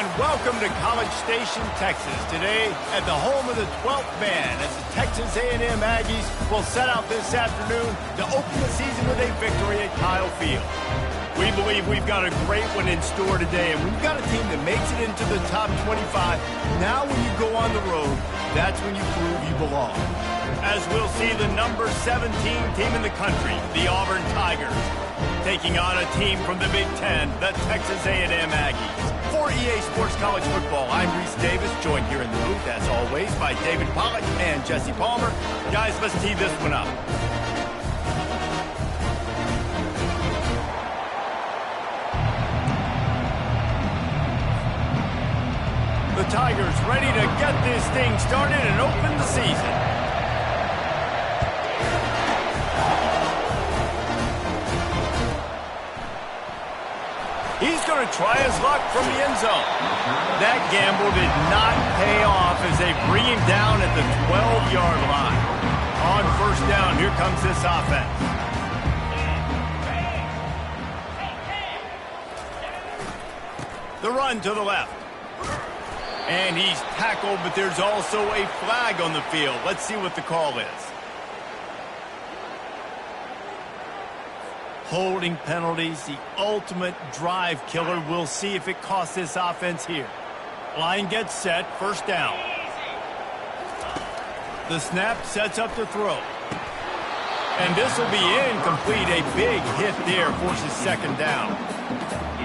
And welcome to College Station, Texas. Today at the home of the 12th man as the Texas A&M Aggies will set out this afternoon to open the season with a victory at Kyle Field. We believe we've got a great one in store today, and we've got a team that makes it into the top 25. Now when you go on the road, that's when you prove you belong. As we'll see the number 17 team in the country, the Auburn Tigers, taking on a team from the Big Ten, the Texas A&M Aggies. For EA Sports College Football, I'm Reese Davis, joined here in the booth, as always, by David Pollack and Jesse Palmer. Guys, let's tee this one up. The Tigers ready to get this thing started and open the season. He's going to try his luck from the end zone. That gamble did not pay off as they bring him down at the 12-yard line. On first down, here comes this offense. The run to the left. And he's tackled, but there's also a flag on the field. Let's see what the call is. Holding penalties, the ultimate drive killer. We'll see if it costs this offense here. Line gets set, first down. The snap sets up the throw. And this will be incomplete. A big hit there forces second down.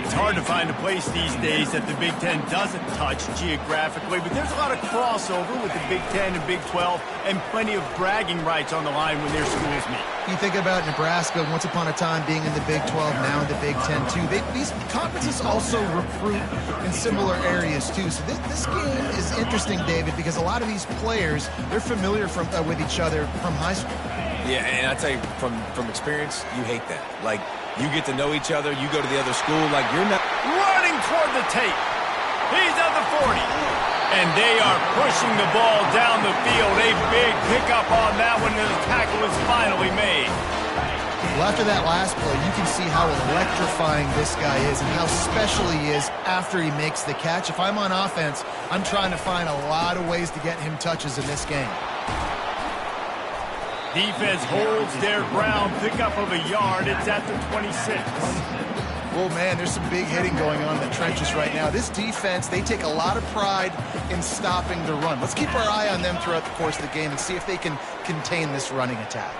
It's hard to find a place these days that the Big Ten doesn't touch geographically, but there's a lot of crossover with the Big Ten and Big 12 and plenty of bragging rights on the line when their schools meet. You think about Nebraska, once upon a time being in the Big 12, now in the Big 10 too. These conferences also recruit in similar areas too. So this game is interesting, David, because a lot of these players, they're familiar with each other from high school. Yeah, and I tell you, from experience, you hate that. Like, you get to know each other, you go to the other school, like you're not... Running toward the tape. He's at the 40. And they are pushing the ball down the field. A big pickup on that one, and the tackle is finally made. Well, after that last play, you can see how electrifying this guy is and how special he is after he makes the catch. If I'm on offense, I'm trying to find a lot of ways to get him touches in this game. Defense holds their ground, pickup of a yard. It's at the 26. Well, man, there's some big hitting going on in the trenches right now. This defense, they take a lot of pride in stopping the run. Let's keep our eye on them throughout the course of the game and see if they can contain this running attack.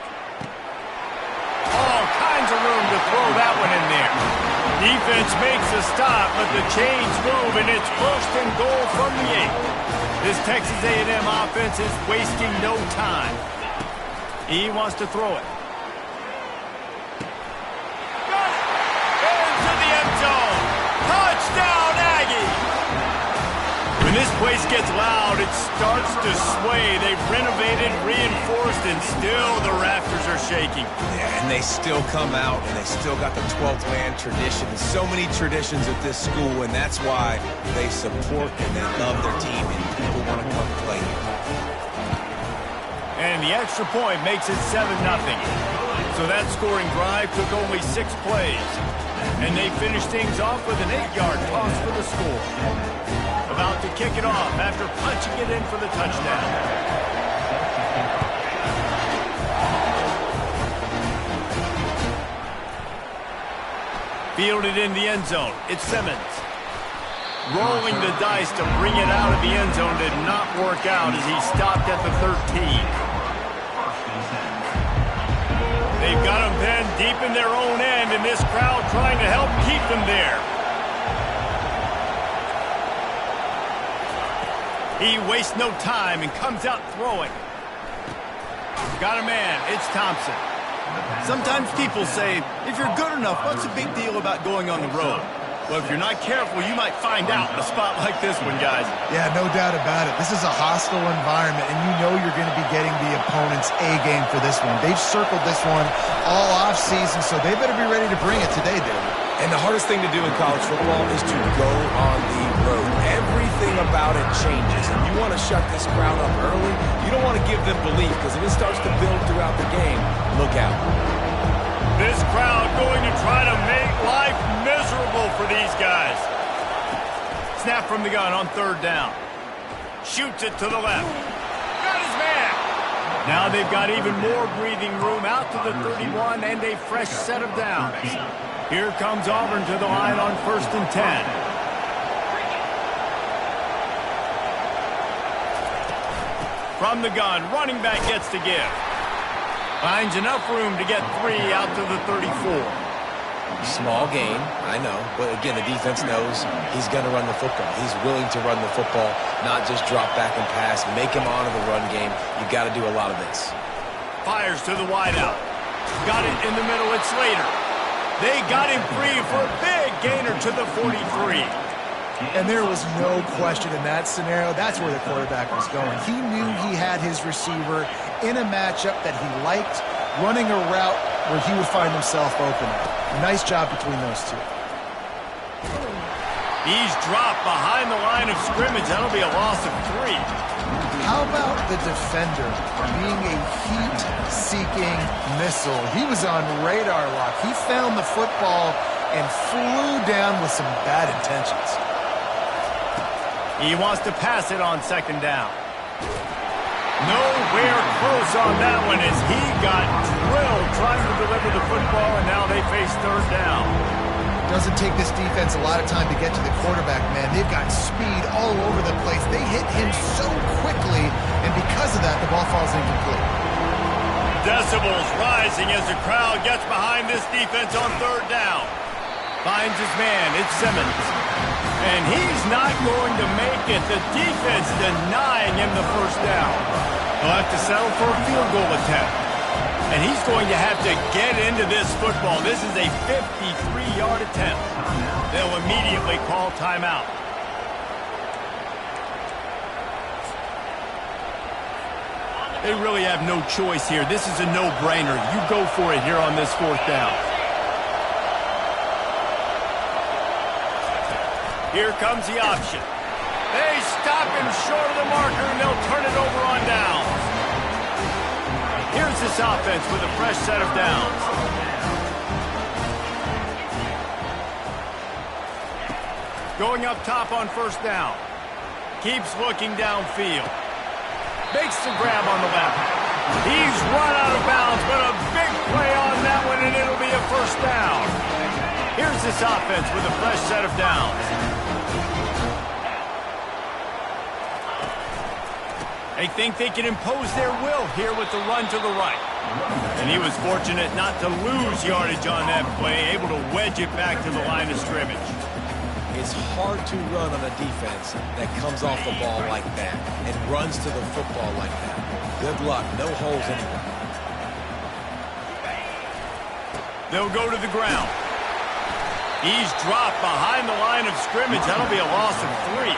All kinds of room to throw that one in there. Defense makes a stop, but the chains move, and it's first and goal from the 8. This Texas A&M offense is wasting no time. He wants to throw it. Got it! Into the end zone. Touchdown, Aggie! When this place gets loud, it starts to sway. They've renovated, reinforced, and still the rafters are shaking. Yeah, and they still come out, and they still got the 12th man tradition. So many traditions at this school, and that's why they support and they love their team, and people want to come play here. And the extra point makes it 7-0. So that scoring drive took only 6 plays. And they finished things off with an 8-yard toss for the score. About to kick it off after punching it in for the touchdown. Fielded in the end zone. It's Simmons. Rolling the dice to bring it out of the end zone did not work out as he stopped at the 13. They've got them pinned deep in their own end, and this crowd trying to help keep them there. He wastes no time and comes out throwing. Got a man. It's Thompson. Sometimes people say, if you're good enough, what's the big deal about going on the road? Well, if you're not careful, you might find out in a spot like this one, guys. Yeah, no doubt about it. This is a hostile environment, and you know you're going to be getting the opponent's A-game for this one. They've circled this one all offseason, so they better be ready to bring it today, David. And the hardest thing to do in college football is to go on the road. Everything about it changes, and you want to shut this crowd up early. You don't want to give them belief, because if it starts to build throughout the game, look out. This crowd going to try to make life miserable for these guys. Snap from the gun on third down. Shoots it to the left. Got his man. Now they've got even more breathing room out to the 31 and a fresh set of downs. Here comes Auburn to the line on 1st and 10. From the gun, running back gets to give. Finds enough room to get 3 out to the 34. Small gain, I know. But again, the defense knows he's going to run the football. He's willing to run the football, not just drop back and pass. Make him honor the run game. You got to do a lot of this. Fires to the wideout. Got it in the middle. It's Slater. They got him free for a big gainer to the 43. And there was no question in that scenario. That's where the quarterback was going. He knew he had his receiver in a matchup that he liked, running a route where he would find himself open. Nice job between those two. He's dropped behind the line of scrimmage. That'll be a loss of 3. How about the defender being a heat-seeking missile? He was on radar lock. He found the football and flew down with some bad intentions. He wants to pass it on 2nd down. Nowhere close on that one as he got drilled trying to deliver the football, and now they face 3rd down. Doesn't take this defense a lot of time to get to the quarterback, man. They've got speed all over the place. They hit him so quickly, and because of that, the ball falls incomplete. Decibels rising as the crowd gets behind this defense on 3rd down. Finds his man. It's Simmons. And he's not going to make it. The defense denying him the 1st down. He'll have to settle for a field goal attempt. And he's going to have to get into this football. This is a 53-yard attempt. They'll immediately call timeout. They really have no choice here. This is a no-brainer. You go for it here on this 4th down. Here comes the option. They stop him short of the marker, and they'll turn it over on downs. Here's this offense with a fresh set of downs. Going up top on 1st down. Keeps looking downfield. Makes the grab on the left. He's run out of bounds, but a big play on that one, and it'll be a 1st down. Here's this offense with a fresh set of downs. They think they can impose their will here with the run to the right. And he was fortunate not to lose yardage on that play, able to wedge it back to the line of scrimmage. It's hard to run on a defense that comes off the ball like that and runs to the football like that. Good luck. No holes anywhere. They'll go to the ground. He's dropped behind the line of scrimmage. That'll be a loss of 3.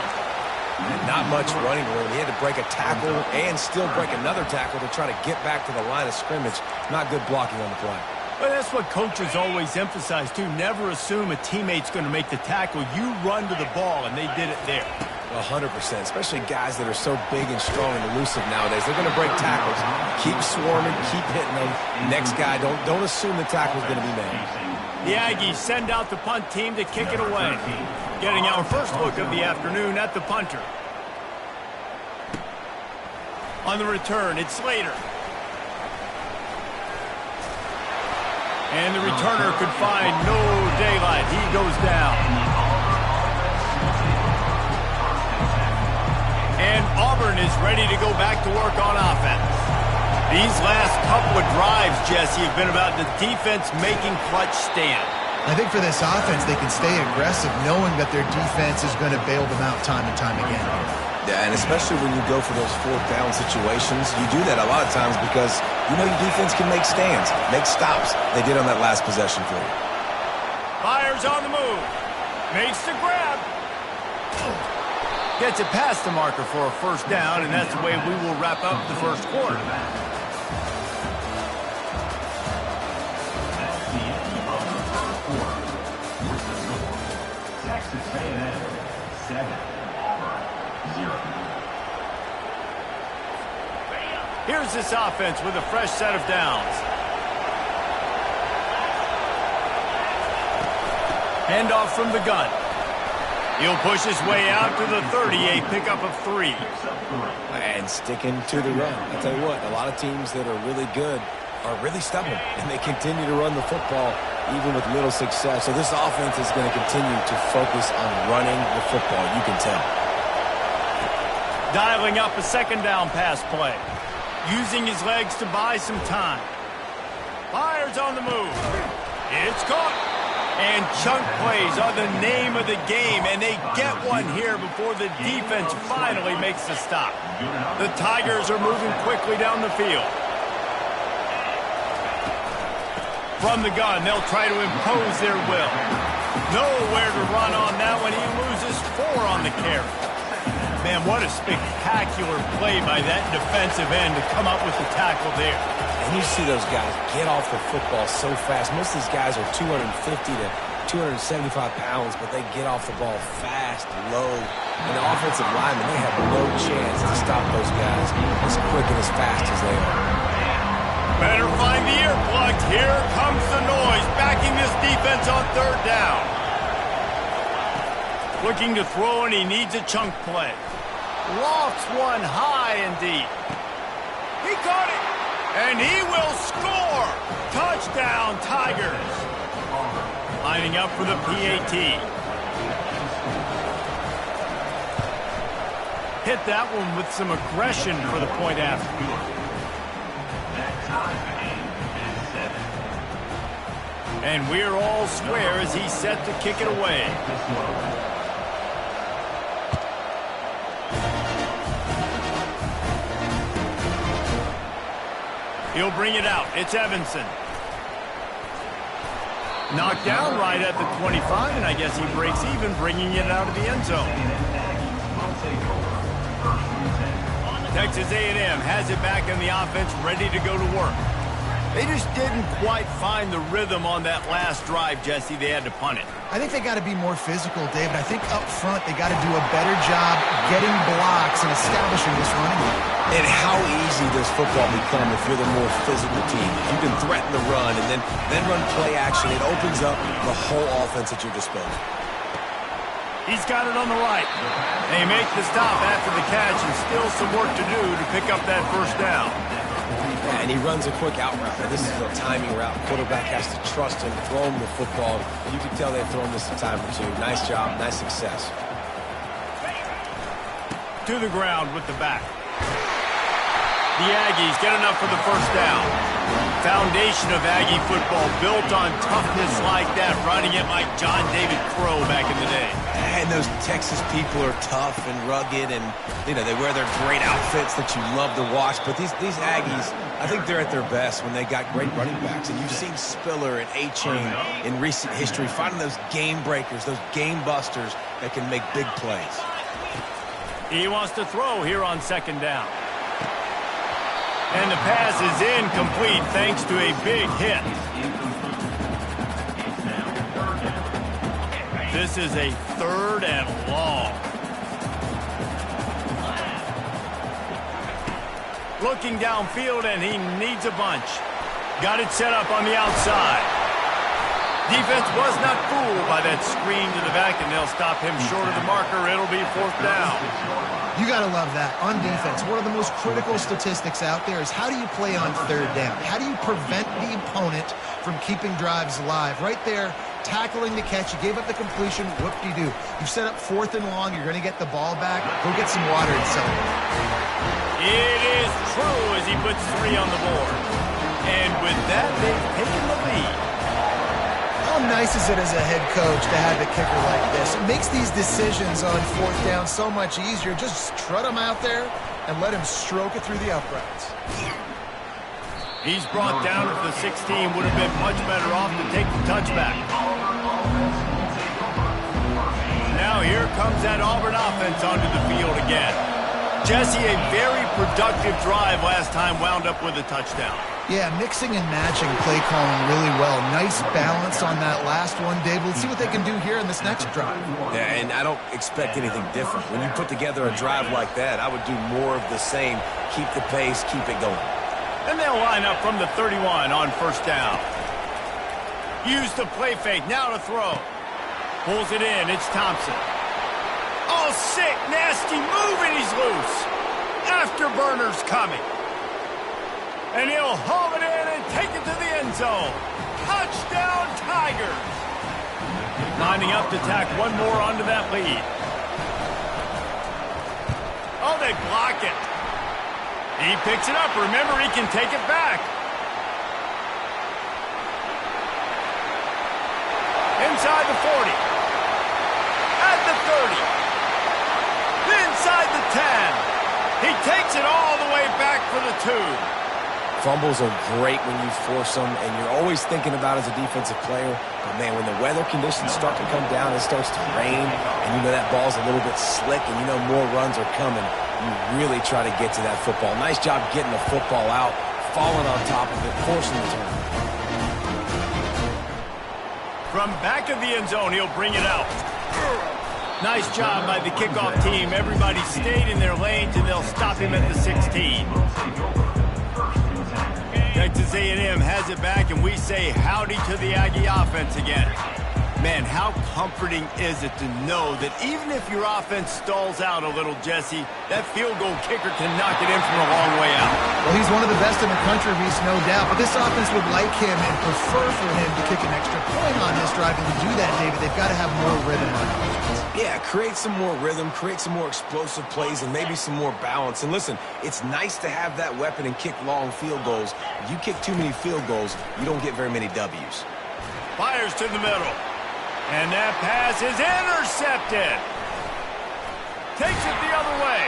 And not much running room. He had to break a tackle and still break another tackle to try to get back to the line of scrimmage. Not good blocking on the play. But that's what coaches always emphasize, too. Never assume a teammate's going to make the tackle. You run to the ball, and they did it there. 100%, especially guys that are so big and strong and elusive nowadays. They're going to break tackles. Keep swarming, keep hitting them. Next guy, don't assume the tackle's going to be made. The Aggies send out the punt team to kick it away. Getting our first look of the afternoon at the punter. On the return, it's Slater. And the returner could find no daylight. He goes down. And Auburn is ready to go back to work on offense. These last couple of drives, Jesse, have been about the defense making clutch stand. I think for this offense, they can stay aggressive knowing that their defense is going to bail them out time and time again. Yeah, and especially when you go for those 4th down situations, you do that a lot of times because you know your defense can make stands, make stops. They did on that last possession for you. Fires on the move. Makes the grab. Gets it past the marker for a 1st down, and that's the way we will wrap up the 1st quarter. Here's this offense with a fresh set of downs. Handoff from the gun. He'll push his way out to the 30, a pickup of 3. And sticking to the run. I tell you what, a lot of teams that are really good are really stubborn, and they continue to run the football even with little success. So this offense is going to continue to focus on running the football, you can tell. Dialing up a second down pass play. Using his legs to buy some time. Fires on the move. It's caught. And chunk plays are the name of the game, and they get one here before the defense finally makes the stop. The Tigers are moving quickly down the field. From the gun, they'll try to impose their will. Nowhere to run on that one. He loses 4 on the carry. Man, what a spectacular play by that defensive end to come up with the tackle there. And you see those guys get off the football so fast. Most of these guys are 250 to 275 pounds, but they get off the ball fast, low. And the offensive linemen, they have no chance to stop those guys as quick and as fast as they are. Better find the earplugs. Here comes the noise, backing this defense on third down. Looking to throw, and he needs a chunk play. Lofts one high and deep. He caught it, and he will score. Touchdown, Tigers. Lining up for the PAT. Hit that one with some aggression for the point after. And we're all square as he's set to kick it away. He'll bring it out. It's Evanson. Knocked down right at the 25, and I guess he breaks even, bringing it out of the end zone. Texas A&M has it back in the offense, ready to go to work. They just didn't quite find the rhythm on that last drive, Jesse. They had to punt it. I think they got to be more physical, David. I think up front they got to do a better job getting blocks and establishing this running game. And how easy does football become if you're the more physical team? If you can threaten the run and then run play action, it opens up the whole offense at your disposal. He's got it on the right. They make the stop after the catch, and still some work to do to pick up that first down. Yeah, and he runs a quick out route. Now, this is a timing route. Quarterback has to trust him, throw him the football. You can tell they've thrown this a time or two. Nice job, nice success. To the ground with the back. The Aggies get enough for the first down. Foundation of Aggie football built on toughness like that, running it like John David Crow back in the day. And those Texas people are tough and rugged, and they wear their great outfits that you love to watch. But these Aggies, I think they're at their best when they got great running backs. And you've seen Spiller and A-Chain in recent history finding those game breakers, those game busters that can make big plays. He wants to throw here on second down. And the pass is incomplete thanks to a big hit. This is a third and long. Looking downfield, and he needs a bunch. Got it set up on the outside. Defense was not fooled by that screen to the back, and they'll stop him short of the marker. It'll be fourth down. You got to love that. On defense, one of the most critical statistics out there is how do you play on third down? How do you prevent the opponent from keeping drives alive? Right there, tackling the catch. You gave up the completion. What do you do? You set up fourth and long. You're going to get the ball back. Go get some water and celebrate. It is true as he puts 3 on the board. And with that, they've taken the lead. How nice is it as a head coach to have a kicker like this? It makes these decisions on fourth down so much easier. Just strut him out there and let him stroke it through the uprights. He's brought down at the 16. Would have been much better off to take the touchback. Now here comes that Auburn offense onto the field again. Jesse, a very productive drive last time, wound up with a touchdown. Yeah, mixing and matching play calling really well. Nice balance on that last one, Dave. Let's see what they can do here in this next drive. Yeah, and I don't expect anything different. When you put together a drive like that, I would do more of the same. Keep the pace, keep it going. And they'll line up from the 31 on first down. Use the play fake, now to throw. Pulls it in, it's Thompson. Oh, sick, nasty move, and he's loose. Afterburner's coming. And he'll haul it in and take it to the end zone. Touchdown, Tigers. Lining up to tack one more onto that lead. Oh, they block it. He picks it up. Remember, he can take it back. Inside the 40. At the 30. Inside the 10. He takes it all the way back for the 2. Fumbles are great when you force them, and you're always thinking about as a defensive player. But, man, when the weather conditions start to come down, it starts to rain, and you know that ball's a little bit slick, and you know more runs are coming, you really try to get to that football. Nice job getting the football out, falling on top of it, forcing the turnover. From back of the end zone, he'll bring it out. Nice job by the kickoff team. Everybody stayed in their lanes, and they'll stop him at the 16. Texas A&M has it back, and we say howdy to the Aggie offense again. Man, how comforting is it to know that even if your offense stalls out a little, Jesse, that field goal kicker can knock it in from a long way out. Well, he's one of the best in the country, Reese, no doubt. But this offense would like him and prefer for him to kick an extra point on this drive. And to do that, David, they've got to have more rhythm on offense. Yeah, create some more rhythm, create some more explosive plays, and maybe some more balance. And listen, it's nice to have that weapon and kick long field goals. If you kick too many field goals, you don't get very many W's. Fires to the middle. And that pass is intercepted. Takes it the other way.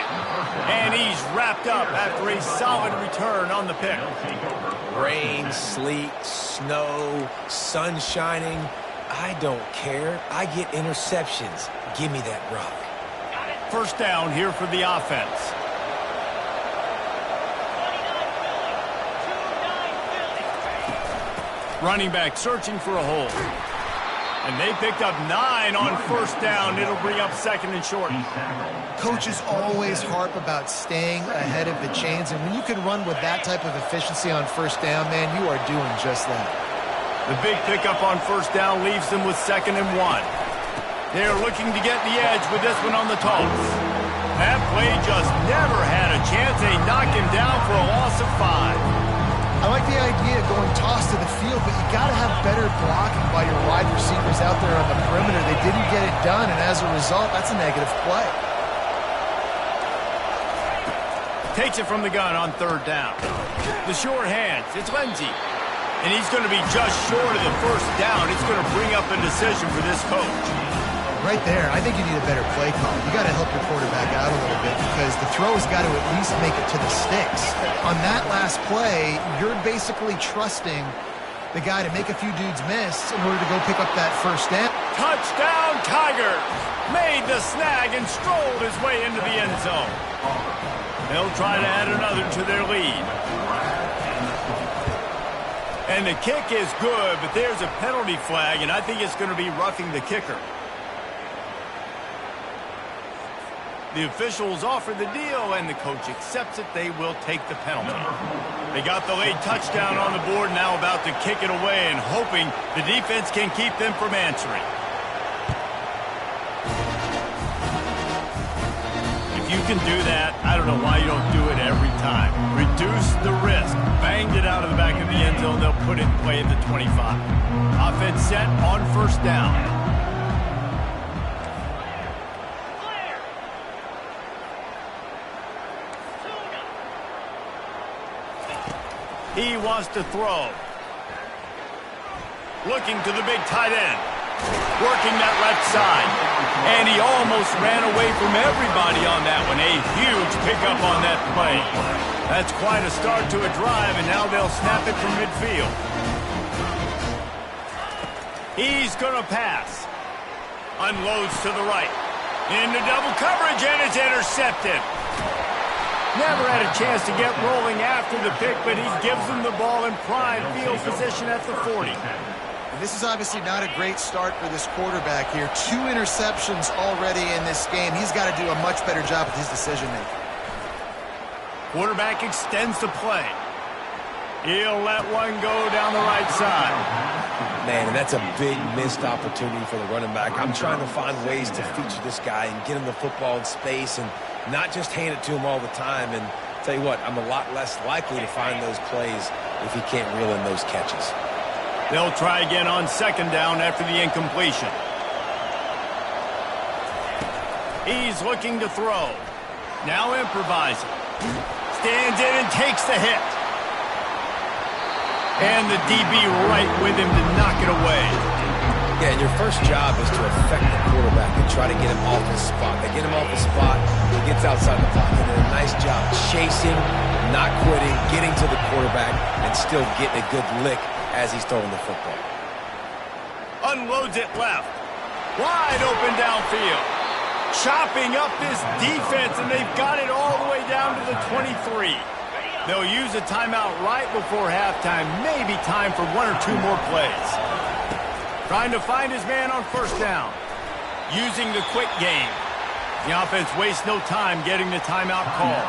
And he's wrapped up after a solid return on the pick. Rain, sleet, snow, sun shining. I don't care. I get interceptions. Give me that rock. First down here for the offense. Running back searching for a hole. And they picked up 9 on first down. It'll bring up second and short. Coaches always harp about staying ahead of the chains, and when you can run with that type of efficiency on first down, man, you are doing just that. The big pickup on first down leaves them with 2nd and 1. They're looking to get the edge with this one on the toss. That play just never had a chance. They knock him down for a loss of 5. I like the idea of going toss to the field, but you got to have better blocking by your wide receivers out there on the perimeter. They didn't get it done, and as a result, that's a negative play. Takes it from the gun on third down. The short hands, it's Lindsey. And he's going to be just short of the first down. It's going to bring up a decision for this coach. Right there, I think you need a better play call. You got to help your quarterback out a little bit because the throw has got to at least make it to the sticks. On that last play, you're basically trusting the guy to make a few dudes miss in order to go pick up that first down. Touchdown, Tigers! Made the snag and strolled his way into the end zone. They'll try to add another to their lead. And the kick is good, but there's a penalty flag, and I think it's going to be roughing the kicker. The officials offer the deal, and the coach accepts it. They will take the penalty. They got the late touchdown on the board, now about to kick it away and hoping the defense can keep them from answering. If you can do that, I don't know why you don't do it every time. Reduce the risk. Banged it out of the back of the end zone. They'll put it in play at the 25. Offense set on first down. He wants to throw. Looking to the big tight end. Working that left side. And he almost ran away from everybody on that one. A huge pickup on that play. That's quite a start to a drive, and now they'll snap it from midfield. He's going to pass. Unloads to the right. Into double coverage, and it's intercepted. Never had a chance to get rolling after the pick, but he gives them the ball in prime field position at the 40. This is obviously not a great start for this quarterback here. 2 interceptions already in this game. He's got to do a much better job with his decision-making. Quarterback extends the play. He'll let one go down the right side. Man, and that's a big missed opportunity for the running back. I'm trying to find ways to feature this guy and get him the football in space and not just hand it to him all the time. And tell you what, I'm a lot less likely to find those plays if he can't reel in those catches. They'll try again on second down after the incompletion. He's looking to throw. Now improvising. Stands in and takes the hit. And the DB right with him to knock it away. Yeah, and your first job is to affect the quarterback and try to get him off his spot. They get him off his spot, he gets outside the pocket. They did a nice job chasing, not quitting, getting to the quarterback, and still getting a good lick as he's throwing the football. Unloads it left. Wide open downfield. Chopping up this defense, and they've got it all the way down to the 23. They'll use a timeout right before halftime. Maybe time for one or two more plays. Trying to find his man on first down. Using the quick game. The offense wastes no time getting the timeout call.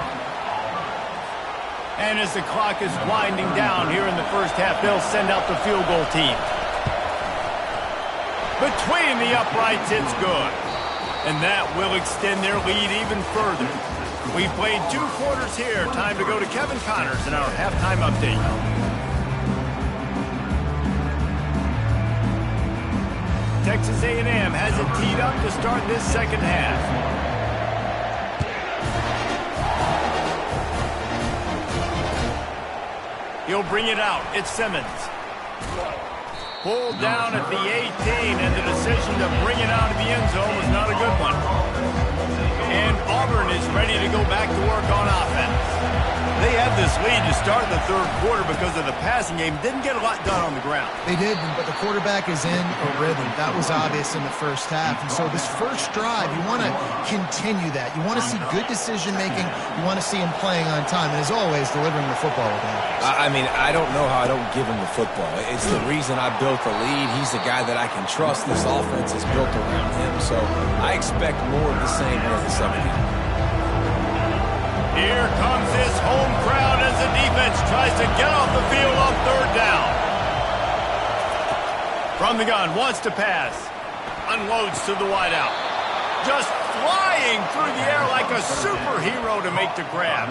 And as the clock is winding down here in the first half, they'll send out the field goal team. Between the uprights, it's good. And that will extend their lead even further. We've played 2 quarters here. Time to go to Kevin Connors in our halftime update. Texas A&M has it teed up to start this second half. He'll bring it out. It's Simmons. Pulled down at the 18, and the decision to bring it out of the end zone was not a good one. And Auburn is ready to go back to work on offense. They have this lead to start the third quarter because of the passing game. Didn't get a lot done on the ground. They did, but the quarterback is in a rhythm. That was obvious in the first half. And so this first drive, you want to continue that. You want to see good decision-making. You want to see him playing on time. And as always, delivering the football with accuracy. I mean, I don't know how I don't give him the football. It's the reason I built the lead. He's the guy that I can trust. This offense is built around him. So I expect more of the same here in the second half. Here comes this home crowd as the defense tries to get off the field on third down. From the gun, wants to pass. Unloads to the wideout. Just flying through the air like a superhero to make the grab.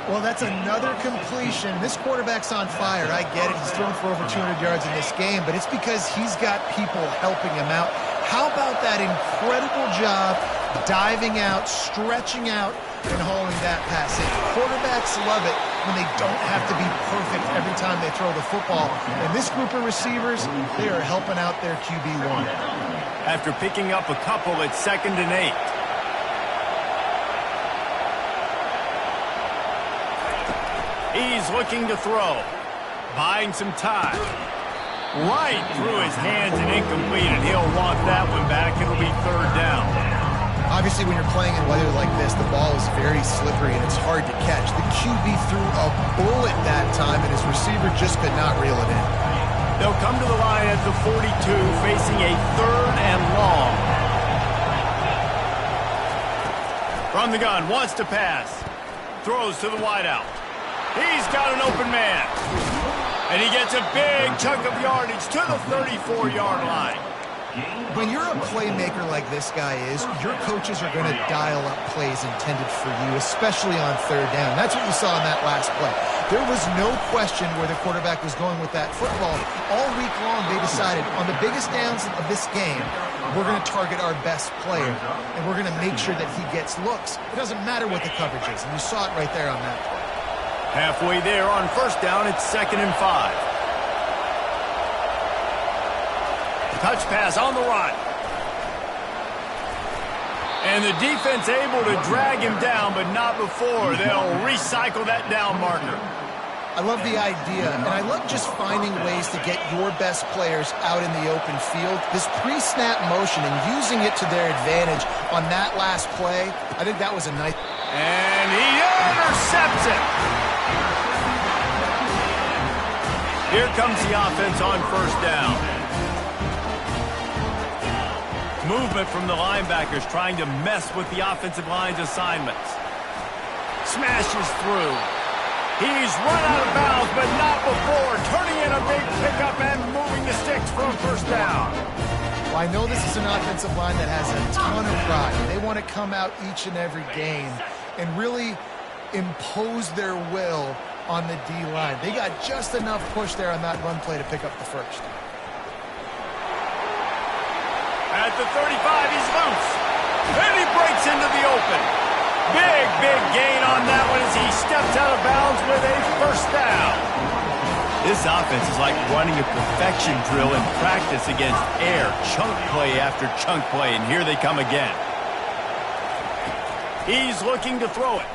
Well, that's another completion. This quarterback's on fire. I get it. He's thrown for over 200 yards in this game, but it's because he's got people helping him out. How about that incredible job diving out, stretching out, and hauling that pass in? Quarterbacks love it when they don't have to be perfect every time they throw the football. And this group of receivers, they are helping out their QB1. After picking up a couple, it's 2nd and 8. He's looking to throw. Buying some time. Right through his hands and incomplete, and he'll want that one back. It'll be third down. Obviously, when you're playing in weather like this, the ball is very slippery and it's hard to catch. The QB threw a bullet that time, and his receiver just could not reel it in. They'll come to the line at the 42, facing a 3rd and long. From the gun, wants to pass. Throws to the wideout. He's got an open man. And he gets a big chunk of yardage to the 34-yard line. When you're a playmaker like this guy is, your coaches are going to dial up plays intended for you, especially on third down. That's what you saw in that last play. There was no question where the quarterback was going with that football. All week long, they decided on the biggest downs of this game, we're going to target our best player, and we're going to make sure that he gets looks. It doesn't matter what the coverage is, and you saw it right there on that play. Halfway there on first down, it's 2nd and 5. Touch pass on the run. And the defense able to drag him down, but not before. They'll recycle that down marker. I love the idea, and I love just finding ways to get your best players out in the open field. This pre-snap motion and using it to their advantage on that last play, I think that was a nice... And he intercepts it. Here comes the offense on first down. Movement from the linebackers trying to mess with the offensive line's assignments. Smashes through. He's run out of bounds, but not before. Turning in a big pickup and moving the sticks for a first down. Well, I know this is an offensive line that has a ton of pride. They want to come out each and every game and really impose their will on the D-line. They got just enough push there on that run play to pick up the first. At the 35, he's loose. And he breaks into the open. Big gain on that one as he steps out of bounds with a first down. This offense is like running a perfection drill in practice against air. Chunk play after chunk play, and here they come again. He's looking to throw it.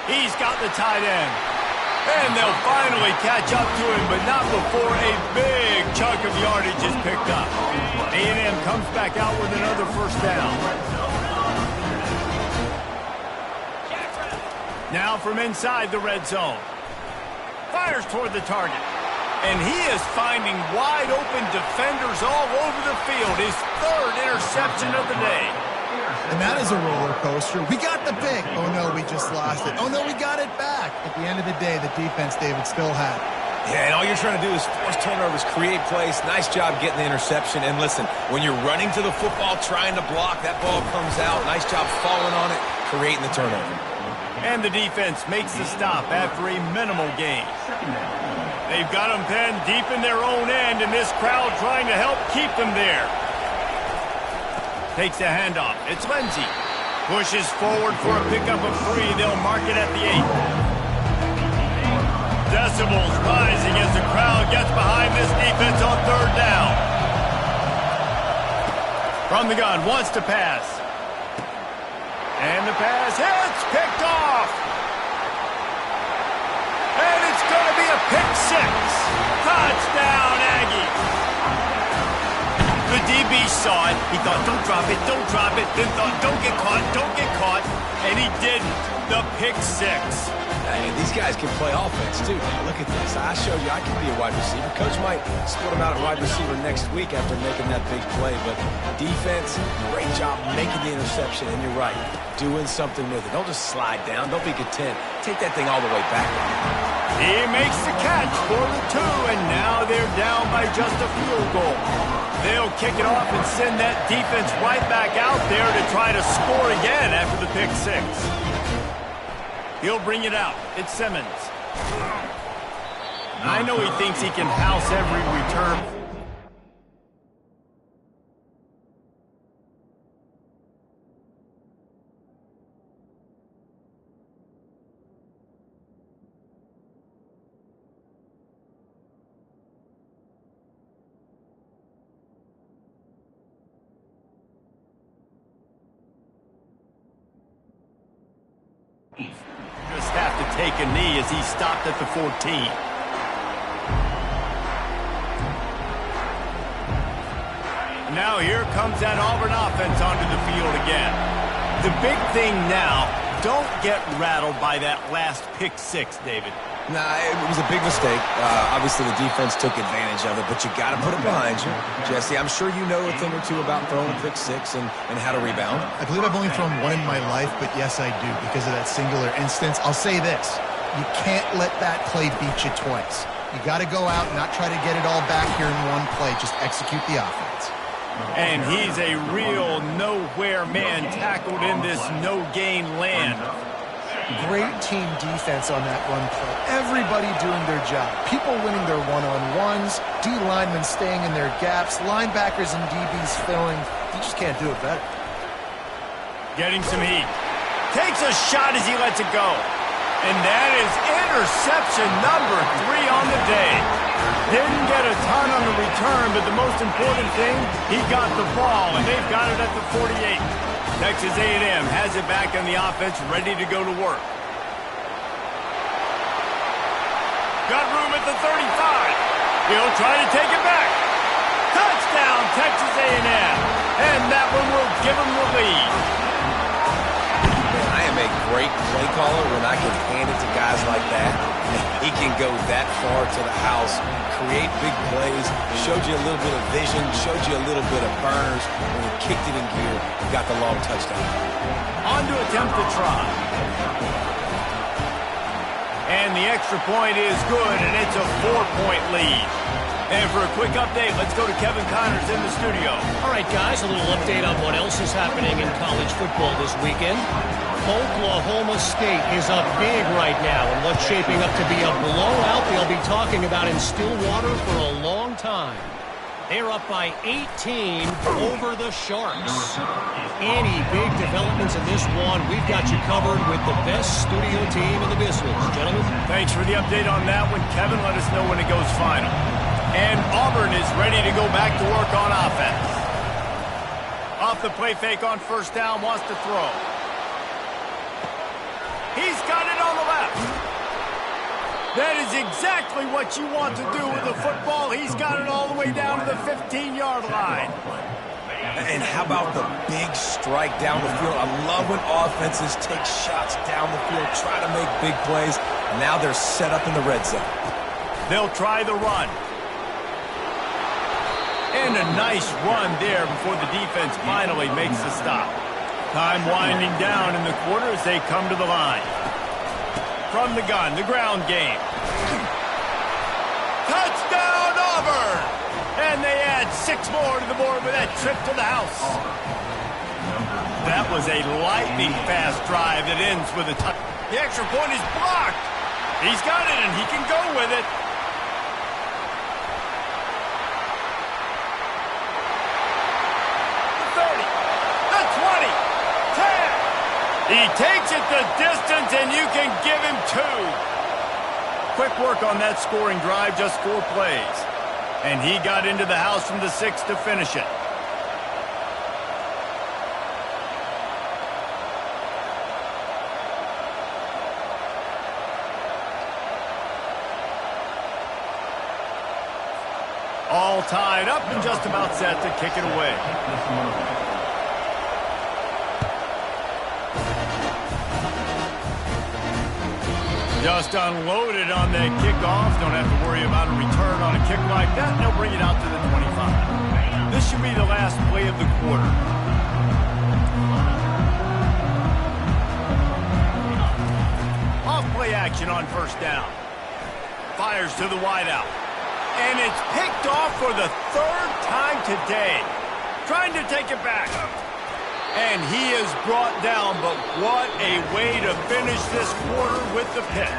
He's got the tight end. And they'll finally catch up to him, but not before a big chunk of yardage is picked up. A&M comes back out with another first down. Now from inside the red zone. Fires toward the target. And he is finding wide open defenders all over the field. His third interception of the day. And that is a roller coaster. We got the pick. Oh, no, we just lost it. Oh, no, we got it back. At the end of the day, the defense, David, still had it. Yeah, and all you're trying to do is force turnovers, create plays. Nice job getting the interception. And listen, when you're running to the football, trying to block, that ball comes out. Nice job falling on it, creating the turnover. And the defense makes the stop after a minimal gain. They've got them penned deep in their own end, and this crowd trying to help keep them there. Takes the handoff. It's Lindsey. Pushes forward for a pickup of 3. They'll mark it at the 8. Decibels rising as the crowd gets behind this defense on third down. From the gun, wants to pass. And the pass hits, picked off. And it's going to be a pick 6. Touchdown, Aggies. The DB saw it. He thought, don't drop it, don't drop it. Then thought, don't get caught, don't get caught. And he didn't. The pick 6. Hey, these guys can play offense, too. Now, look at this. I showed you I can be a wide receiver. Coach might split him out at wide receiver next week after making that big play. But defense, great job making the interception. And you're right, doing something with it. Don't just slide down. Don't be content. Take that thing all the way back. He makes the catch for the 2, and now they're down by just a field goal. They'll kick it off and send that defense right back out there to try to score again after the pick 6. He'll bring it out. It's Simmons. I know he thinks he can house every return. Just have to take a knee as he stopped at the 14. Now here comes that Auburn offense onto the field again. The big thing now, don't get rattled by that last pick 6, David. Nah, it was a big mistake. Obviously, the defense took advantage of it, but you got to put it behind you. Jesse, I'm sure you know a thing or two about throwing a pick 6 and how to rebound. I believe I've only thrown 1 in my life, but yes, I do because of that singular instance. I'll say this. You can't let that play beat you twice. You got to go out and not try to get it all back here in one play. Just execute the offense. And he's a real nowhere man tackled in this no-gain land. Great team defense on that run play. Everybody doing their job. People winning their one-on-ones, D linemen staying in their gaps, linebackers and DBs filling. You just can't do it better. Getting some heat. Takes a shot as he lets it go. And that is interception number 3 on the day. Didn't get a ton on the return, but the most important thing, he got the ball, and they've got it at the 48. Texas A&M has it back on the offense, ready to go to work. Got room at the 35. He'll try to take it back. Touchdown, Texas A&M. And that one will give him the lead. I am a great play caller when I can hand it to guys like that. He can go that far to the house, create big plays, showed you a little bit of vision, showed you a little bit of burners, and he kicked it in gear and got the long touchdown. On to attempt the try. And the extra point is good, and it's a 4-point lead. And for a quick update, let's go to Kevin Connors in the studio. All right, guys, a little update on what else is happening in college football this weekend. Oklahoma State is up big right now in what's shaping up to be a blowout they'll be talking about in Stillwater for a long time. They're up by 18 over the Sharks. Any big developments in this one, we've got you covered with the best studio team in the business. Gentlemen. Thanks for the update on that one, Kevin. Let us know when it goes final. And Auburn is ready to go back to work on offense. Off the play fake on first down, wants to throw. He's got it on the left. That is exactly what you want to do with the football. He's got it all the way down to the 15-yard line. And how about the big strike down the field? I love when offenses take shots down the field, try to make big plays, and now they're set up in the red zone. They'll try the run. And a nice run there before the defense finally makes the stop. Time winding down in the quarter as they come to the line. From the gun, the ground game. Touchdown, Auburn! And they add 6 more to the board with that trip to the house. That was a lightning fast drive that ends with a touch. The extra point is blocked. He's got it, and he can go with it. He takes it the distance, and you can give him 2. Quick work on that scoring drive, just 4 plays. And he got into the house from the 6 to finish it. All tied up and just about set to kick it away. Just unloaded on that kickoff. Don't have to worry about a return on a kick like that. They'll bring it out to the 25. This should be the last play of the quarter. Off play action on first down. Fires to the wideout. And it's picked off for the 3rd time today. Trying to take it back. And he is brought down, but what a way to finish this quarter with the pick.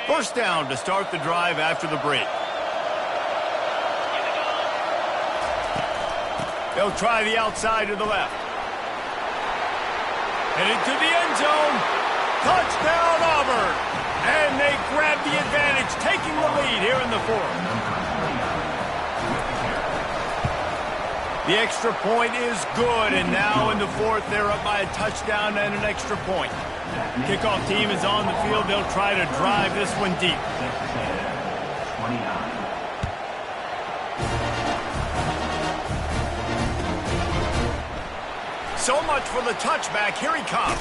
First down to start the drive after the break. They'll try the outside to the left. Headed to the end zone. Touchdown, Auburn! And they grab the advantage, taking the lead here in the 4th. The extra point is good, and now in the 4th, they're up by a touchdown and an extra point. Kickoff team is on the field. They'll try to drive this one deep. So much for the touchback. Here he comes.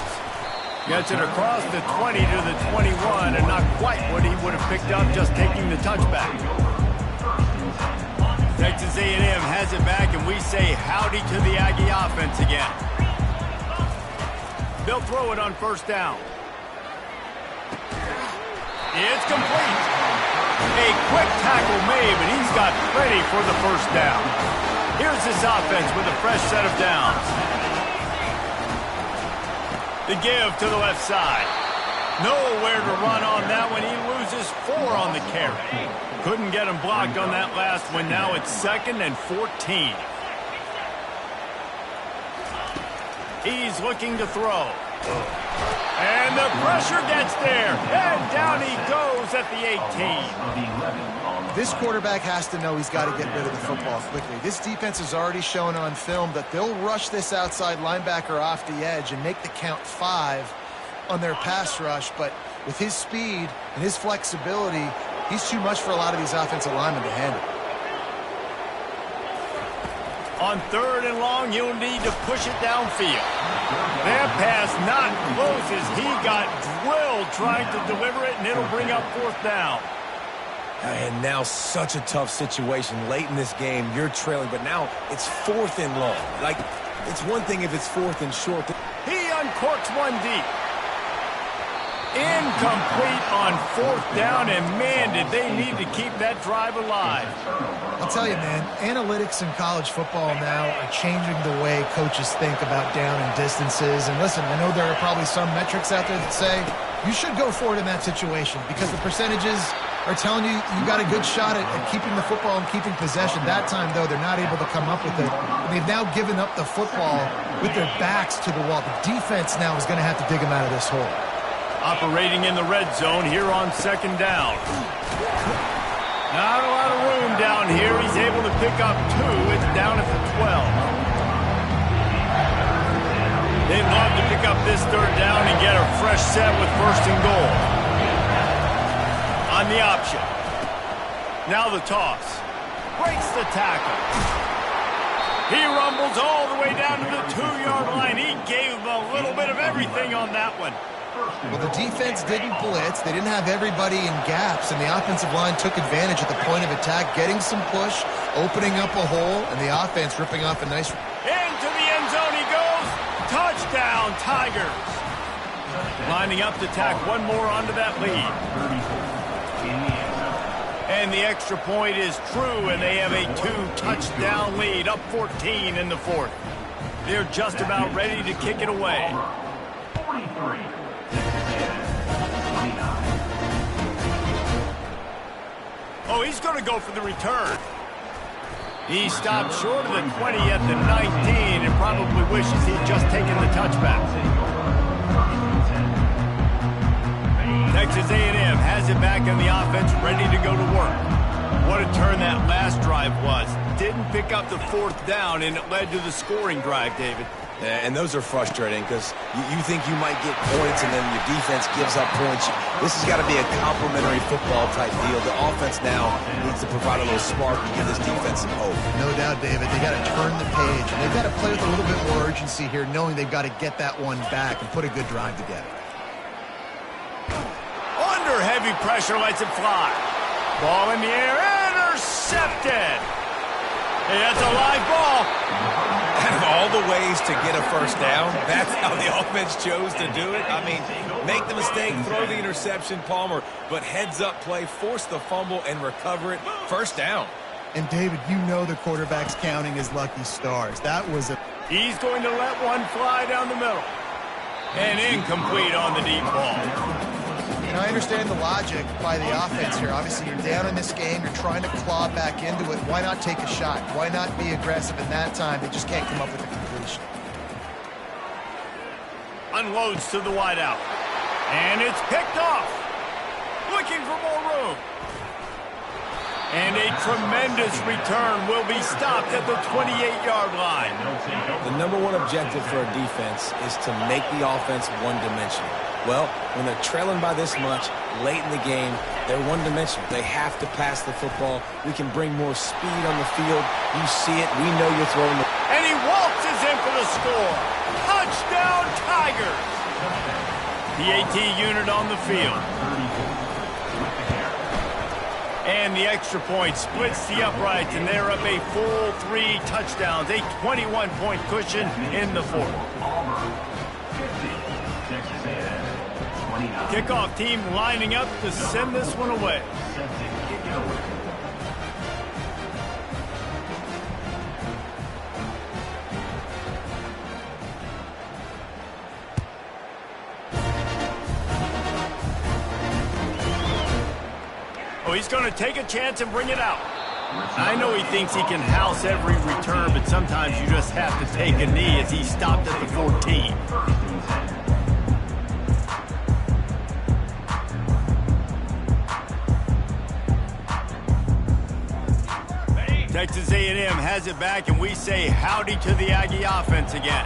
Gets it across the 20 to the 21, and not quite what he would have picked up just taking the touchback. Texas A&M has it back, and we say howdy to the Aggie offense again. They'll throw it on first down. It's complete. A quick tackle made, but he's got plenty for the first down. Here's this offense with a fresh set of downs. The give to the left side. Nowhere to run on that one. He loses 4 on the carry. Couldn't get him blocked on that last one. Now it's 2nd and 14. He's looking to throw. And the Pressure gets there, and down he goes at the 18. This quarterback has to know he's got to get rid of the football quickly. This defense has already shown on film that they'll rush this outside linebacker off the edge and make the count 5 on their pass rush, but with his speed and his flexibility, he's too much for a lot of these offensive linemen to handle. On 3rd and long, you'll need to push it downfield. That pass not close as he got drilled trying to deliver it, and it'll bring up 4th down. And now such a tough situation. Late in this game, you're trailing, but now it's 4th and long. Like, it's one thing if it's 4th and short. He uncorks one deep. Incomplete on 4th down, and man, did they need to keep that drive alive. I'll tell you, man, analytics in college football now are changing the way coaches think about down and distances. And listen, I know there are probably some metrics out there that say you should go for it in that situation because the percentages are telling you you got a good shot at keeping the football and keeping possession. That time, though, they're not able to come up with it. And they've now given up the football with their backs to the wall. The defense now is going to have to dig them out of this hole. Operating in the red zone here on 2nd down. Not a lot of room down here. He's able to pick up 2. It's down at the 12. They'd love to pick up this 3rd down and get a fresh set with 1st and goal. On the option. Now the toss. Breaks the tackle. He rumbles all the way down to the 2-yard line. He gave him a little bit of everything on that one. Well, the defense didn't blitz. They didn't have everybody in gaps, and the offensive line took advantage at the point of attack, getting some push, opening up a hole, and the offense ripping off a nice... Into the end zone he goes. Touchdown, Tigers. Lining up to tack one more onto that lead. And the extra point is true, and they have a 2-touchdown lead, up 14 in the 4th. They're just about ready to kick it away. Oh, he's going to go for the return. He stopped short of the 20 at the 19 and probably wishes he'd just taken the touchback. Texas A&M has it back on the offense, ready to go to work. What a turn that last drive was. Didn't pick up the 4th down, and it led to the scoring drive, David. And those are frustrating because you think you might get points and then your defense gives up points. This has got to be a complimentary football type deal. The offense now needs to provide a little spark and give this defense some hope. No doubt, David. They got to turn the page, and they've got to play with a little bit more urgency here, knowing they've got to get that one back and put a good drive together. Under heavy pressure, lets it fly. Ball in the air, intercepted. Hey, that's a live ball. Out of all the ways to get a 1st down, that's how the offense chose to do it. I mean, make the mistake, throw the interception, Palmer, but heads-up play, force the fumble, and recover it. 1st down. And, David, you know the quarterback's counting his lucky stars. That was a... He's going to let one fly down the middle. And incomplete on the deep ball. And I understand the logic by the offense here. Obviously, you're down in this game. You're trying to claw back into it. Why not take a shot? Why not be aggressive in that time? They just can't come up with a completion. Unloads to the wideout. And it's picked off. Looking for more room. And a tremendous return will be stopped at the 28-yard line. The number one objective for a defense is to make the offense one-dimensional. Well, when they're trailing by this much, late in the game, they're one-dimensional. They have to pass the football. We can bring more speed on the field. You see it. We know you're throwing the... And he waltzes in for the score. Touchdown, Tigers. The AT unit on the field. And the extra point splits the uprights, and they're up a full 3 touchdowns, a 21-point cushion in the 4th. Kickoff team lining up to send this one away. Oh, he's going to take a chance and bring it out. I know he thinks he can house every return, but sometimes you just have to take a knee as he stopped at the 14. Texas A&M has it back, and we say howdy to the Aggie offense again.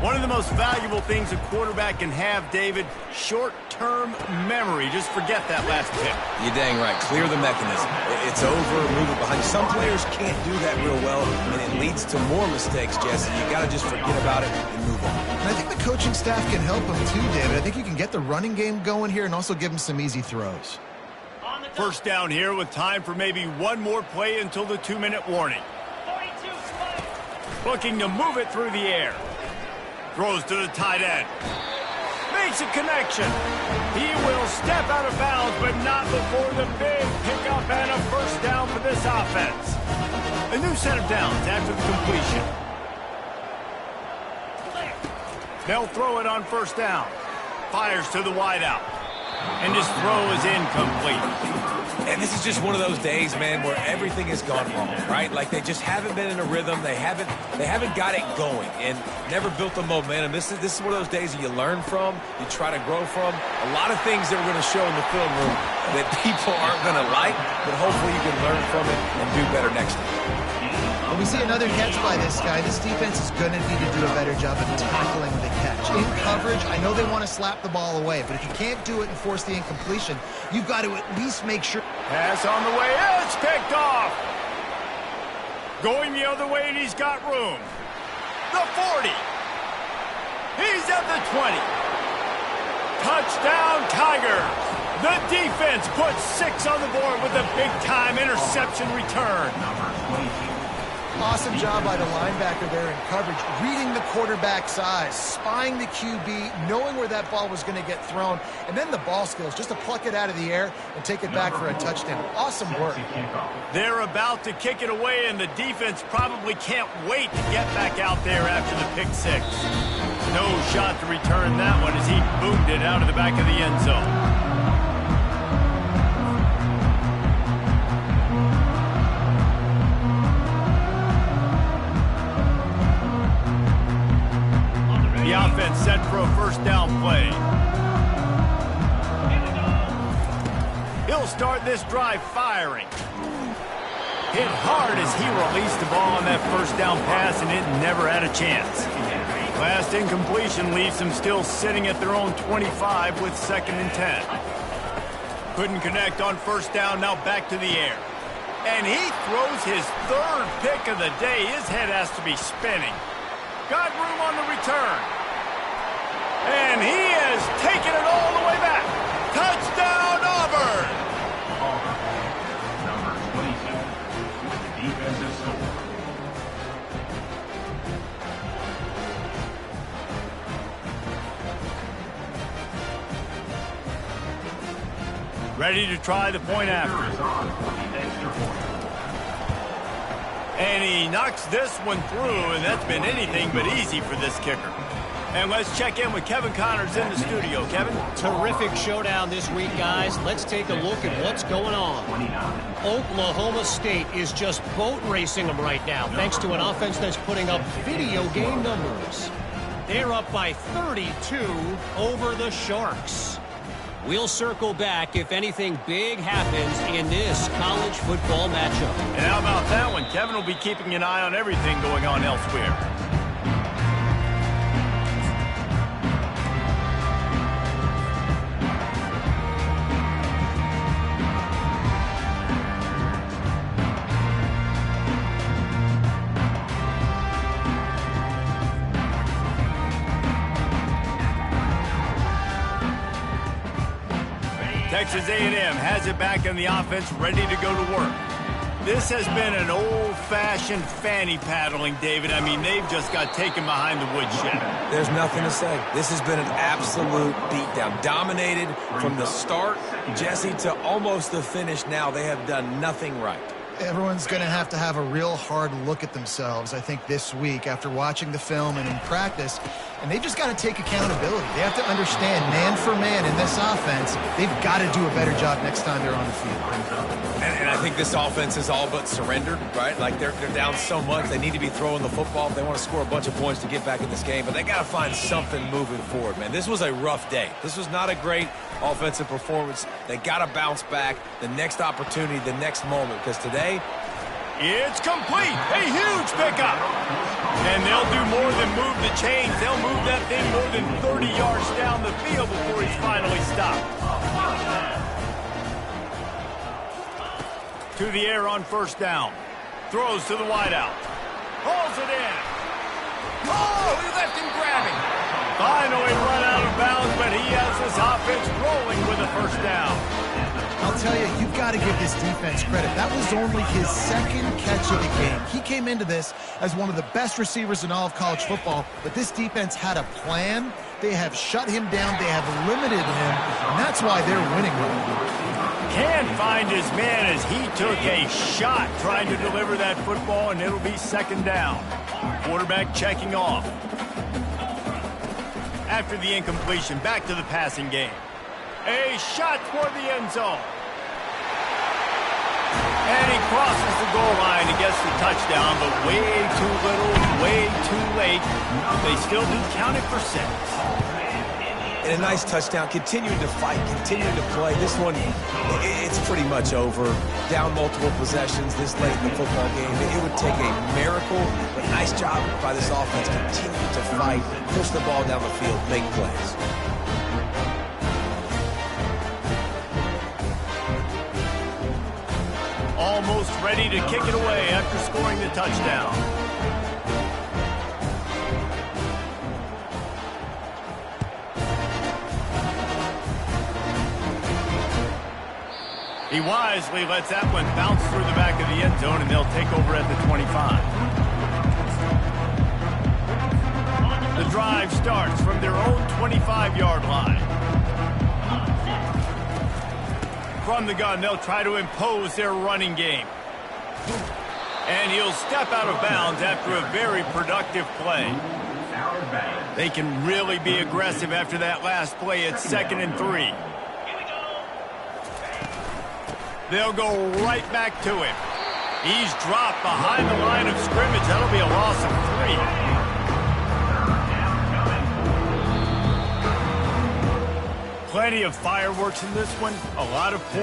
One of the most valuable things a quarterback can have, David, short-term memory. Just forget that last pick. You're dang right. Clear the mechanism. It's over, move it behind. Some players can't do that real well, and it leads to more mistakes, Jesse. You got to just forget about it and move on. And I think the coaching staff can help him too, David. I think you can get the running game going here and also give him some easy throws. First down here with time for maybe one more play until the 2-minute warning. Looking to move it through the air. Throws to the tight end. Makes a connection. He will step out of bounds, but not before the big pickup and a first down for this offense. A new set of downs after the completion. They'll throw it on first down. Fires to the wideout. And his throw is incomplete. And this is just one of those days, man, where everything has gone wrong, right? Like they just haven't been in a rhythm. They haven't got it going and never built the momentum. This is one of those days that you learn from, you try to grow from. A lot of things that we're going to show in the film room that people aren't going to like, but hopefully you can learn from it and do better next time. When we see another catch by this guy, this defense is going to need to do a better job of tackling the catch. In coverage, I know they want to slap the ball away, but if you can't do it and force the incompletion, you've got to at least make sure. Pass on the way. It's picked off. Going the other way, and he's got room. The 40. He's at the 20. Touchdown, Tigers. The defense puts 6 on the board with a big-time interception return. Awesome job by the linebacker there in coverage, reading the quarterback's eyes, spying the QB, knowing where that ball was going to get thrown, and then the ball skills just to pluck it out of the air and take it back for a touchdown. Awesome work. They're about to kick it away, and the defense probably can't wait to get back out there after the pick 6. No shot to return that one as he boomed it out of the back of the end zone. The offense set for a first down play. He'll start this drive firing. Hit hard as he released the ball on that first down pass, and it never had a chance. Last incompletion leaves them still sitting at their own 25 with 2nd and 10. Couldn't connect on first down, now back to the air. And he throws his 3rd pick of the day. His head has to be spinning. Got room on the return. And he has taken it all the way back. Touchdown, Auburn! Number 22 with the defensive score. Ready to try the point after. And he knocks this one through, and that's been anything but easy for this kicker. And let's check in with Kevin Connors in the studio. Kevin? Terrific showdown this week, guys. Let's take a look at what's going on. Oklahoma State is just boat racing them right now, thanks to an offense that's putting up video game numbers. They're up by 32 over the Sharks. We'll circle back if anything big happens in this college football matchup. And how about that one? Kevin will be keeping an eye on everything going on elsewhere. Texas A&M has it back in the offense, ready to go to work. This has been an old-fashioned fanny paddling, David. I mean, they've just got taken behind the woodshed. There's nothing to say. This has been an absolute beatdown. Dominated from the start, Jesse, to almost the finish now. They have done nothing right. Everyone's going to have a real hard look at themselves, I think, this week after watching the film and in practice. And they've just got to take accountability. They have to understand, man for man in this offense, they've got to do a better job next time they're on the field. And I think this offense is all but surrendered, right? Like, they're down so much. They need to be throwing the football if they want to score a bunch of points to get back in this game. But they got to find something moving forward, man. This was a rough day. This was not a great offensive performance. They got to bounce back the next opportunity, the next moment. Because today, It's complete. A huge pickup. And they'll do more than move the chains. They'll move that thing more than 30 yards down the field before he's finally stopped. To the air on first down. Throws to the wideout. Hauls it in. Oh, he left him grabbing. Finally run out of bounds, but he has this offense rolling with a first down. I'll tell you, you've got to give this defense credit. That was only his second catch of the game. He came into this as one of the best receivers in all of college football, but this defense had a plan. They have shut him down. They have limited him, and that's why they're winning right now. Can't find his man as he took a shot trying to deliver that football, and it'll be second down. Quarterback checking off. After the incompletion, back to the passing game. A shot toward the end zone. And he crosses the goal line and gets the touchdown, but way too little, way too late. They still do count it for 6. And a nice touchdown, continuing to fight, continuing to play. This one, it's pretty much over. Down multiple possessions this late in the football game. It would take a miracle, but nice job by this offense. Continue to fight, push the ball down the field, make plays. Almost ready to kick it away after scoring the touchdown. He wisely lets that one bounce through the back of the end zone, and they'll take over at the 25. The drive starts from their own 25-yard line. From the gun, they'll try to impose their running game. And he'll step out of bounds after a very productive play. They can really be aggressive after that last play. It's 2nd and 3. They'll go right back to him. He's dropped behind the line of scrimmage. That'll be a loss of 3. Plenty of fireworks in this one. A lot of points.